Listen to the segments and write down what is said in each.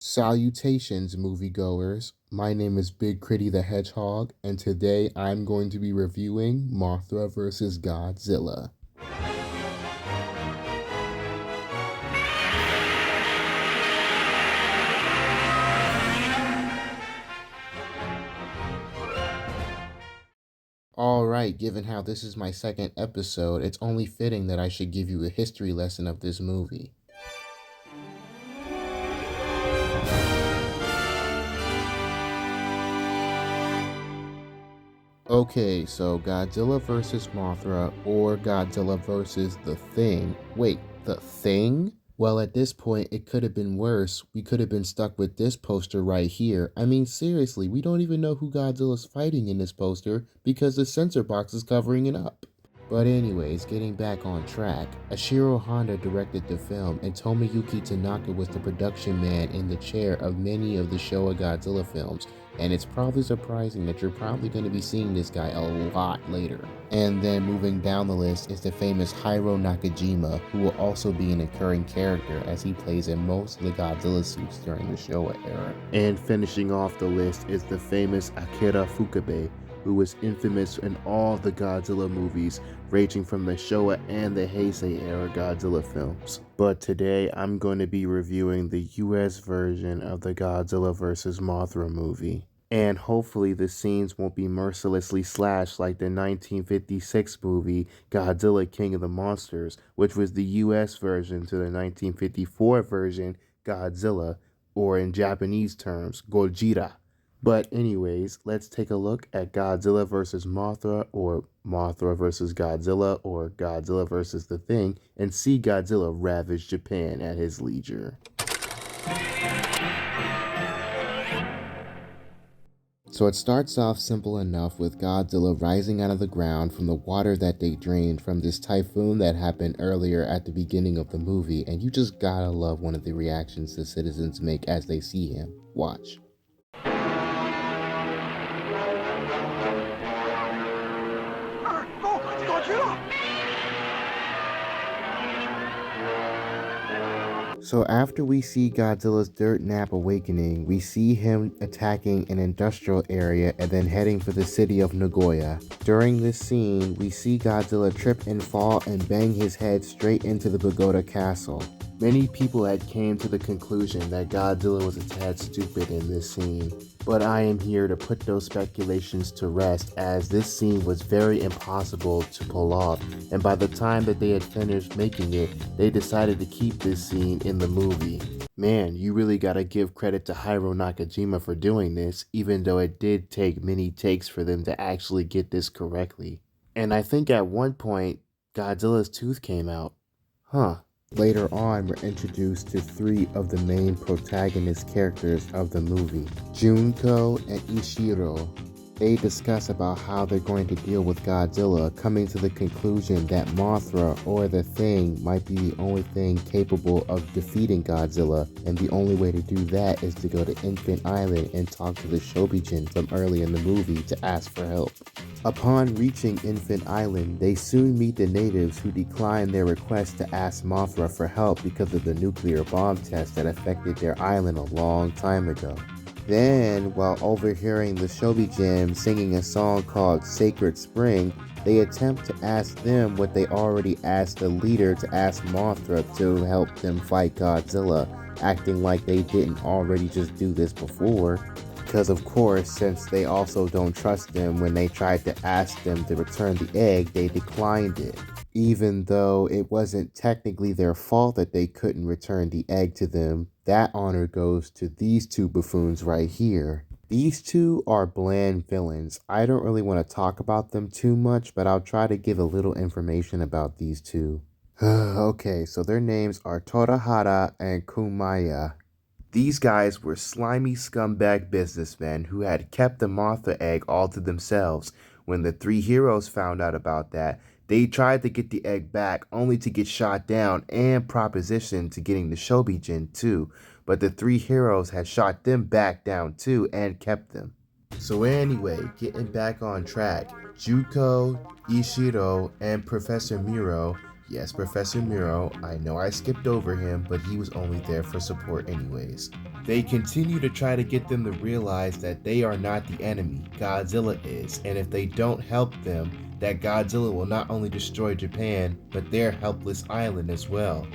Salutations, moviegoers. My name is Biggcriddi The Hedgehog, and today I'm going to be reviewing Mothra vs. Godzilla. Alright, given how this is my second episode, it's only fitting that I should give you a history lesson of this movie. Okay, so Godzilla vs. Mothra or Godzilla vs. The Thing. Wait, The Thing? Well, at this point, it could have been worse. We could have been stuck with this poster right here. I mean, seriously, we don't even know who Godzilla's fighting in this poster because the censor box is covering it up. But anyways, getting back on track, Ashiro Honda directed the film and Tomoyuki Tanaka was the production man in the chair of many of the Showa Godzilla films, and it's probably surprising that you're probably going to be seeing this guy a lot later. And then moving down the list is the famous Hiro Nakajima, who will also be an occurring character as he plays in most of the Godzilla suits during the Showa era. And finishing off the list is the famous Akira Fukabe, who was infamous in all the Godzilla movies, ranging from the Showa and the Heisei era Godzilla films. But today I'm going to be reviewing the US version of the Godzilla vs. Mothra movie. And hopefully the scenes won't be mercilessly slashed like the 1956 movie Godzilla King of the Monsters, which was the US version to the 1954 version Godzilla, or in Japanese terms, Gojira. But anyways, let's take a look at Godzilla vs. Mothra, or Mothra vs. Godzilla, or Godzilla vs. The Thing, and see Godzilla ravage Japan at his leisure. So it starts off simple enough with Godzilla rising out of the ground from the water that they drained from this typhoon that happened earlier at the beginning of the movie, and you just gotta love one of the reactions the citizens make as they see him. Watch. So after we see Godzilla's dirt nap awakening, we see him attacking an industrial area and then heading for the city of Nagoya. During this scene, we see Godzilla trip and fall and bang his head straight into the pagoda castle. Many people had came to the conclusion that Godzilla was a tad stupid in this scene, but I am here to put those speculations to rest, as this scene was very impossible to pull off, and by the time that they had finished making it, they decided to keep this scene in the movie. Man, you really gotta give credit to Hiro Nakajima for doing this, even though it did take many takes for them to actually get this correctly. And I think at one point, Godzilla's tooth came out. Huh. Later on, we're introduced to three of the main protagonist characters of the movie, Junko and Ishiro. They discuss about how they're going to deal with Godzilla, coming to the conclusion that Mothra, or the Thing, might be the only thing capable of defeating Godzilla, and the only way to do that is to go to Infant Island and talk to the Shobijin from early in the movie to ask for help. Upon reaching Infant Island, they soon meet the natives who decline their request to ask Mothra for help because of the nuclear bomb test that affected their island a long time ago. Then, while overhearing the Shobijin singing a song called Sacred Spring, they attempt to ask them what they already asked the leader to ask Mothra to help them fight Godzilla, acting like they didn't already just do this before. Because of course, since they also don't trust them, when they tried to ask them to return the egg, they declined it. Even though it wasn't technically their fault that they couldn't return the egg to them, that honor goes to these two buffoons right here. These two are bland villains. I don't really want to talk about them too much, but I'll try to give a little information about these two. Okay, so their names are Torahara and Kumaya. These guys were slimy scumbag businessmen who had kept the Mothra egg all to themselves. When the three heroes found out about that, they tried to get the egg back only to get shot down and propositioned to getting the Shobijin too. But the three heroes had shot them back down too and kept them. So anyway, getting back on track, Juko, Ishiro, and Professor Miro Yes, Professor Miro, I know I skipped over him, but he was only there for support anyways. They continue to try to get them to realize that they are not the enemy, Godzilla is, and if they don't help them, that Godzilla will not only destroy Japan, but their helpless island as well.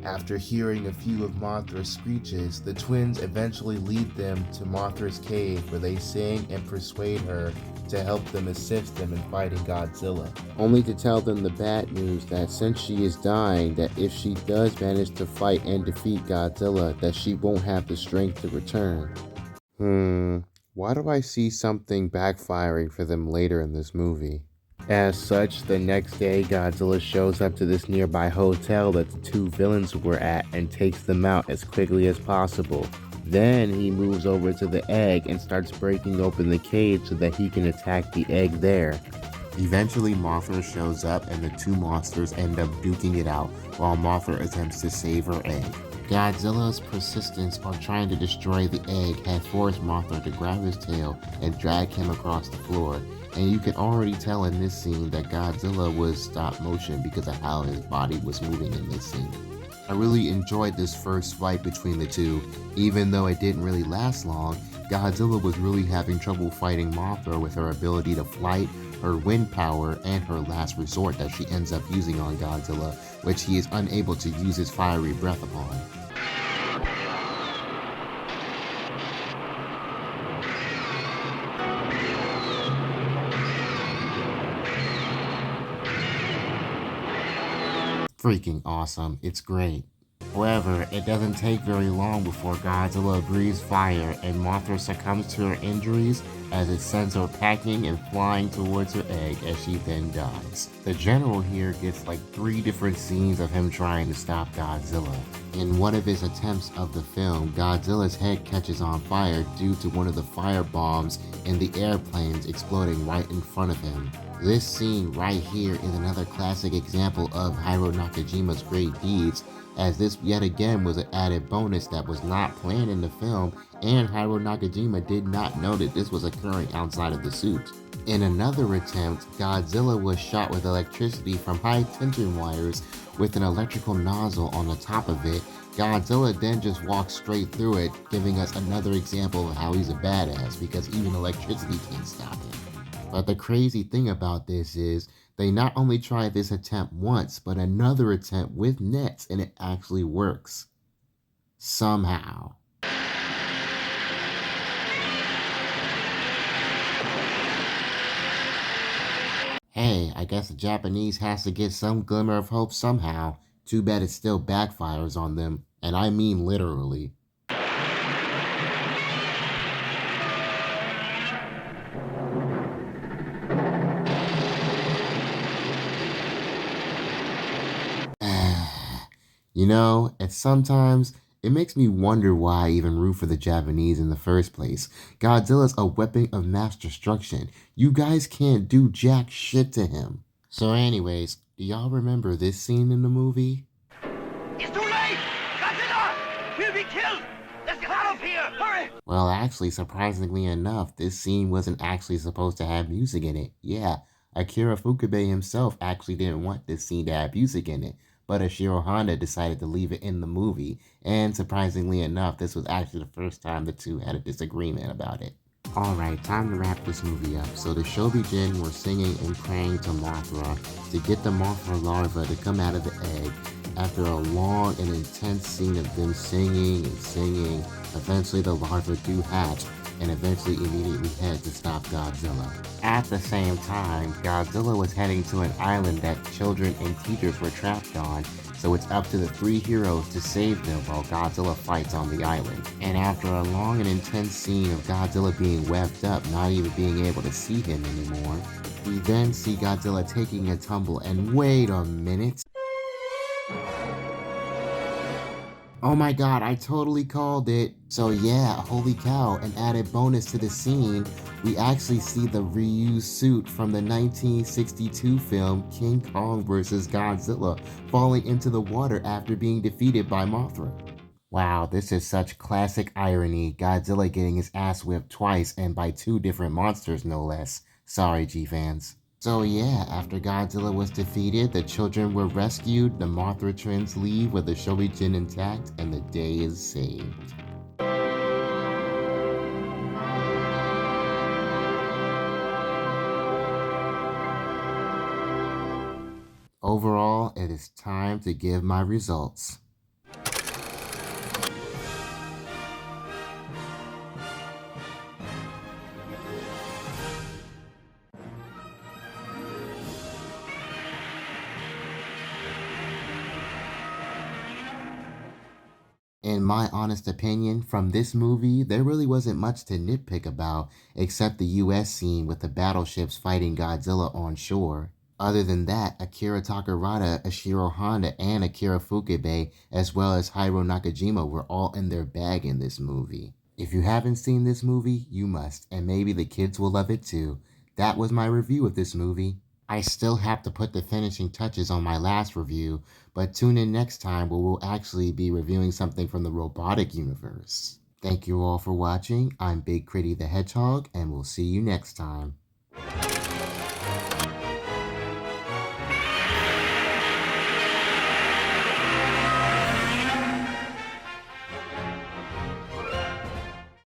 After hearing a few of Mothra's screeches, the twins eventually lead them to Mothra's cave where they sing and persuade her to help them assist them in fighting Godzilla. Only to tell them the bad news that since she is dying, that if she does manage to fight and defeat Godzilla, that she won't have the strength to return. Why do I see something backfiring for them later in this movie? As such, the next day, Godzilla shows up to this nearby hotel that the two villains were at and takes them out as quickly as possible. Then he moves over to the egg and starts breaking open the cage so that he can attack the egg there. Eventually, Mothra shows up and the two monsters end up duking it out while Mothra attempts to save her egg. Godzilla's persistence on trying to destroy the egg had forced Mothra to grab his tail and drag him across the floor, and you can already tell in this scene that Godzilla was stop motion because of how his body was moving in this scene. I really enjoyed this first fight between the two. Even though it didn't really last long, Godzilla was really having trouble fighting Mothra with her ability to flight, her wind power, and her last resort that she ends up using on Godzilla, which he is unable to use his fiery breath upon. Freaking awesome, it's great. However, it doesn't take very long before Godzilla breathes fire and Mothra succumbs to her injuries as it sends her packing and flying towards her egg as she then dies. The general here gets like 3 different scenes of him trying to stop Godzilla. In one of his attempts of the film, Godzilla's head catches on fire due to one of the fire bombs in the airplanes exploding right in front of him. This scene right here is another classic example of Hiro Nakajima's great deeds, as this yet again was an added bonus that was not planned in the film, and Hiro Nakajima did not know that this was occurring outside of the suit. In another attempt, Godzilla was shot with electricity from high tension wires with an electrical nozzle on the top of it. Godzilla then just walks straight through it, giving us another example of how he's a badass because even electricity can't stop him. But the crazy thing about this is, they not only tried this attempt once, but another attempt with nets, and it actually works. Somehow. Hey, I guess the Japanese has to get some glimmer of hope somehow. Too bad it still backfires on them, and I mean literally. You know, and sometimes it makes me wonder why I even root for the Japanese in the first place. Godzilla's a weapon of mass destruction. You guys can't do jack shit to him. So anyways, do y'all remember this scene in the movie? It's too late! Godzilla! We'll be killed! Let's get out of here! Hurry! Well, actually, surprisingly enough, this scene wasn't actually supposed to have music in it. Yeah, Akira Fukube himself actually didn't want this scene to have music in it, but Ashiro Honda decided to leave it in the movie, and surprisingly enough, this was actually the first time the two had a disagreement about it. Alright, time to wrap this movie up. So the show begins, we're singing and praying to Mothra to get the Mothra larva to come out of the egg. After a long and intense scene of them singing and singing, eventually the larvae do hatch and eventually immediately head to stop Godzilla. At the same time, Godzilla was heading to an island that children and teachers were trapped on, so it's up to the 3 heroes to save them while Godzilla fights on the island. And after a long and intense scene of Godzilla being webbed up, not even being able to see him anymore, we then see Godzilla taking a tumble, and wait a minute. Oh my god, I totally called it. So yeah, holy cow, an added bonus to the scene, we actually see the reused suit from the 1962 film King Kong vs. Godzilla falling into the water after being defeated by Mothra. Wow, this is such classic irony, Godzilla getting his ass whipped twice and by 2 different monsters no less. Sorry, G-fans. So yeah, after Godzilla was defeated, the children were rescued, the Mothra twins leave with the Shoryuken intact, and the day is saved. Overall, it is time to give my results. In my honest opinion, from this movie, there really wasn't much to nitpick about except the US scene with the battleships fighting Godzilla on shore. Other than that, Akira Takarada, Ashiro Honda, and Akira Fukube, as well as Hiro Nakajima, were all in their bag in this movie. If you haven't seen this movie, you must, and maybe the kids will love it too. That was my review of this movie. I still have to put the finishing touches on my last review, but tune in next time where we'll actually be reviewing something from the robotic universe. Thank you all for watching. I'm Biggcriddi The Hedgehog, and we'll see you next time.